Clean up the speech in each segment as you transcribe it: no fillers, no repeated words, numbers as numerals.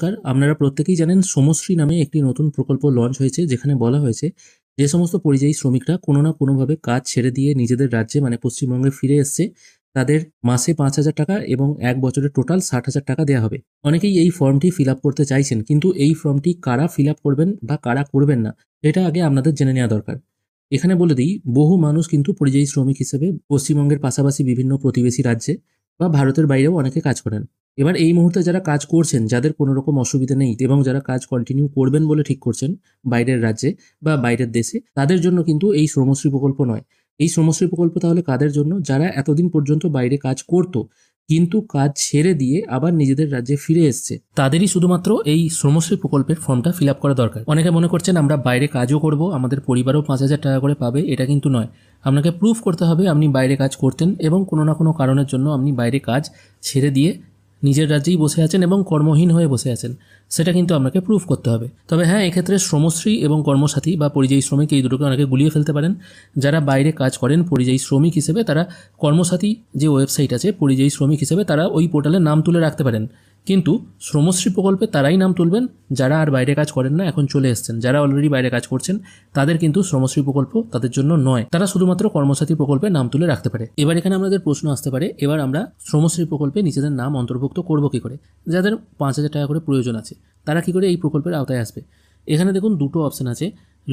নমস্কার। আপনারা প্রত্যেকেই জানেন শ্রমশ্রী নামে একটি নতুন প্রকল্প লঞ্চ হয়েছে, যেখানে বলা হয়েছে যে সমস্ত পরিযায়ী শ্রমিকরা কোনো না কোনোভাবে কাজ ছেড়ে দিয়ে নিজেদের রাজ্যে মানে পশ্চিমবঙ্গে ফিরে এসছে, তাদের মাসে ৫,০০০ টাকা এবং ১ বছরে টোটাল ৬০,০০০ টাকা দেওয়া হবে। অনেকেই এই ফর্মটি ফিল আপ করতে চাইছেন, কিন্তু এই ফর্মটি কারা ফিল আপ করবেন বা কারা করবেন না এটা আগে আপনাদের জেনে নেওয়া দরকার। এখানে বলে দিই, বহু মানুষ কিন্তু পরিযায়ী শ্রমিক হিসেবে পশ্চিমবঙ্গের পাশাপাশি বিভিন্ন প্রতিবেশী রাজ্যে বা ভারতের বাইরেও অনেকে কাজ করেন। এবার এই মুহূর্তে যারা কাজ করছেন, যাদের কোনো রকম অসুবিধা নেই এবং যারা কাজ কন্টিনিউ করবেন বলে ঠিক করছেন বাইরের রাজ্যে বা বাইরের দেশে, তাদের জন্য কিন্তু এই শ্রমশ্রী প্রকল্প নয়। এই শ্রমশ্রী প্রকল্প তাহলে কাদের জন্য? যারা এতদিন পর্যন্ত বাইরে কাজ করত কিন্তু কাজ ছেড়ে দিয়ে আবার নিজেদের রাজ্যে ফিরে এসছে, তাদেরই শুধুমাত্র এই শ্রমশ্রী প্রকল্পের ফর্মটা ফিল আপ করা দরকার। অনেকে মনে করছেন আমরা বাইরে কাজও করব, আমাদের পরিবারও ৫,০০০ টাকা করে পাবে, এটা কিন্তু নয়। আপনাকে প্রুফ করতে হবে আপনি বাইরে কাজ করতেন এবং কোনো না কোনো কারণের জন্য আপনি বাইরে কাজ ছেড়ে দিয়ে নিজের রাজ্যেই বসে আছেন এবং কর্মহীন হয়ে বসে আছেন, সেটা কিন্তু আপনাকে প্রুফ করতে হবে। তবে হ্যাঁ, এক্ষেত্রে শ্রমশ্রী এবং কর্মসাথী বা পরিযায়ী শ্রমিক এই দুটোকে অনেকে গুলিয়ে ফেলতে পারেন। যারা বাইরে কাজ করেন পরিযায়ী শ্রমিক হিসেবে, তারা কর্মসাথী যে ওয়েবসাইট আছে পরিযায়ী শ্রমিক হিসেবে, তারা ওই পোর্টালে নাম তুলে রাখতে পারেন। কিন্তু শ্রমশ্রী প্রকল্পে তারাই নাম তুলবেন যারা আর বাইরে কাজ করেন না, এখন চলে এসছেন। যারা অলরেডি বাইরে কাজ করছেন তাদের কিন্তু শ্রমশ্রী প্রকল্প তাদের জন্য নয়, তারা শুধুমাত্র কর্মসাথী প্রকল্পে নাম তুলে রাখতে পারে। এবার এখানে আমাদের প্রশ্ন আসতে পারে, এবার আমরা শ্রমশ্রী প্রকল্পে নিজেদের নাম অন্তর্ভুক্ত করব কী করে? যাদের ৫,০০০ টাকা করে প্রয়োজন আছে তারা কী করে এই প্রকল্পের আওতায় আসবে? এখানে দেখুন দুটো অপশান আছে,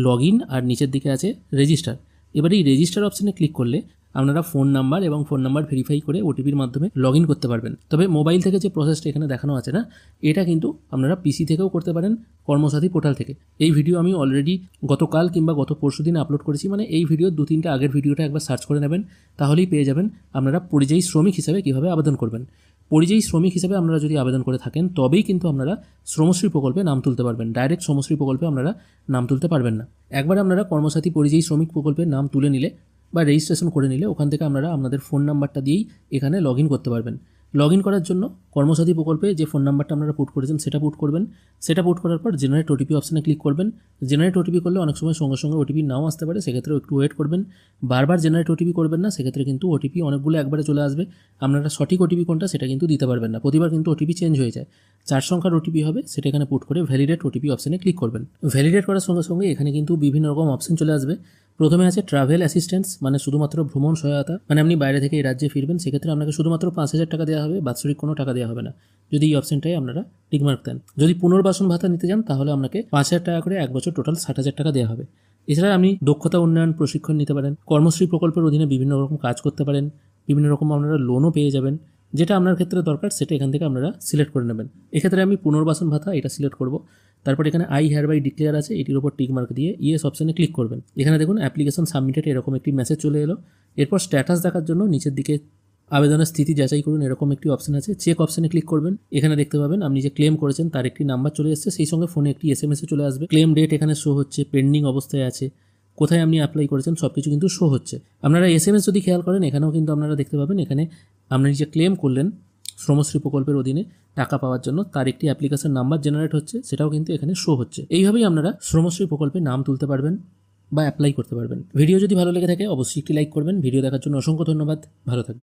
লগ ইন আর নিচের দিকে আছে রেজিস্টার। এবার এই রেজিস্টার অপশানে ক্লিক করলে আপনারা ফোন নাম্বার এবং ফোন নাম্বার ভেরিফাই করে ওটিপির মাধ্যমে লগ ইন করতে পারবেন। তবে মোবাইল থেকে যে প্রসেসটা এখানে দেখানো আছে না, এটা কিন্তু আপনারা পিসি থেকেও করতে পারেন, কর্মসাথী পোর্টাল থেকে। এই ভিডিও আমি অলরেডি গতকাল কিংবা গত পরশু দিন আপলোড করেছি, মানে এই ভিডিওর ২-৩টা আগের ভিডিওটা একবার সার্চ করে নেবেন, তাহলেই পেয়ে যাবেন আপনারা পরিযায়ী শ্রমিক হিসাবে কীভাবে আবেদন করবেন। পরিযায়ী শ্রমিক হিসেবে আপনারা যদি আবেদন করে থাকেন তবেই কিন্তু আপনারা শ্রমশ্রী প্রকল্পে নাম তুলতে পারবেন। ডাইরেক্ট শ্রমশ্রী প্রকল্পে আপনারা নাম তুলতে পারবেন না। একবার আপনারা কর্মসাথী পরিযায়ী শ্রমিক প্রকল্পে নাম তুলে নিলে বা রেজিস্ট্রেশন করে নিলে, ওখান থেকে আপনারা আপনাদের ফোন নাম্বারটা দিয়েই এখানে লগ ইন করতে পারবেন। লগ ইন করার জন্য কর্মসাথী প্রকল্পে যে ফোন নাম্বারটা আপনারা পুট করেছেন সেটা পুট করবেন। সেটা পুট করার পর জেনারেট ওটিপি অপশানে ক্লিক করবেন। জেনারেট ওটিপি করলে অনেক সময় সঙ্গে সঙ্গে ওটিপি নাও আসতে পারে, সেক্ষেত্রে একটু ওয়েট করবেন। বারবার জেনারেট ওটিপি করবেন না, সেক্ষেত্রে কিন্তু ওটিপি অনেকগুলো একবারে চলে আসবে। আপনারা সঠিক ওটিপি কোনটা সেটা কিন্তু দিতে পারবেন না, প্রতিবার কিন্তু ওটিপি চেঞ্জ হয়ে যায়। 4 সংখ্যার ওটিপি হবে, সেটা এখানে পুট করে ভ্যালিডেট ওটিপি অপশানে ক্লিক করবেন। ভ্যালিডেট করার সঙ্গে সঙ্গে এখানে কিন্তু বিভিন্ন রকম অপশান চলে আসবে। প্রথমে আছে ট্রাভেল অ্যাসিস্ট্যান্স, মানে শুধুমাত্র ভ্রমণ সহায়তা, মানে আপনি বাইরে থেকে এই রাজ্যে ফিরবেন, সেক্ষেত্রে আপনাকে শুধুমাত্র ৫,০০০ টাকা দেওয়া হবে, বাৎসরিক কোনো টাকা দেওয়া হবে না যদি এই অপশানটাই আপনারা টিকমার্ক দেন। যদি পুনর্বাসন ভাতা নিতে চান তাহলে আপনাকে ৫,০০০ টাকা করে 1 বছর টোটাল ৬০,০০০ টাকা দেওয়া হবে। এছাড়া আপনি দক্ষতা উন্নয়ন প্রশিক্ষণ নিতে পারেন, কর্মশ্রী প্রকল্পের অধীনে বিভিন্ন রকম কাজ করতে পারেন, বিভিন্ন রকম আপনারা লোনও পেয়ে যাবেন। যেটা আপনার ক্ষেত্রে দরকার সেটা এখান থেকে আপনারা সিলেক্ট করে নেবেন। এক্ষেত্রে আমি পুনর্বাসন ভাতা এটা সিলেক্ট করব। তারপর এখানে আই হেয়ার বাই ডিক্লেয়ার আছে, এটির উপর টিক মার্ক দিয়ে ইয়েস অপশানে ক্লিক করবেন। এখানে দেখুন অ্যাপ্লিকেশন সাবমিটেড এরকম একটি মেসেজ চলে এলো। এরপর স্ট্যাটাস দেখার জন্য নিচের দিকে আবেদনের স্থিতি যাচাই করুন এরকম একটি অপশান আছে, চেক অপশানে ক্লিক করবেন। এখানে দেখতে পাবেন আপনি যে ক্লেম করেছেন তার একটি নাম্বার চলে এসেছে, সেই সঙ্গে ফোনে একটি SMS চলে আসবে। ক্লেম ডেট এখানে শো হচ্ছে, পেন্ডিং অবস্থায় আছে, কোথায় আপনি অ্যাপ্লাই করেছেন সব কিছু কিন্তু শো হচ্ছে। আপনারা SMS যদি খেয়াল করেন এখানেও কিন্তু আপনারা দেখতে পাবেন, এখানে আপনি যে ক্লেম করলেন শ্রমশ্রী প্রকল্পের অধীনে টাকা পাওয়ার জন্য তার একটি অ্যাপ্লিকেশন নাম্বার জেনারেট হচ্ছে, সেটাও কিন্তু এখানে শো হচ্ছে। এইভাবেই আপনারা শ্রমশ্রী প্রকল্পে নাম তুলতে পারবেন বা অ্যাপ্লাই করতে পারবেন। ভিডিও যদি ভালো লেগে থাকে অবশ্যই একটি লাইক করবেন। ভিডিও দেখার জন্য অসংখ্য ধন্যবাদ, ভালো থাকবেন।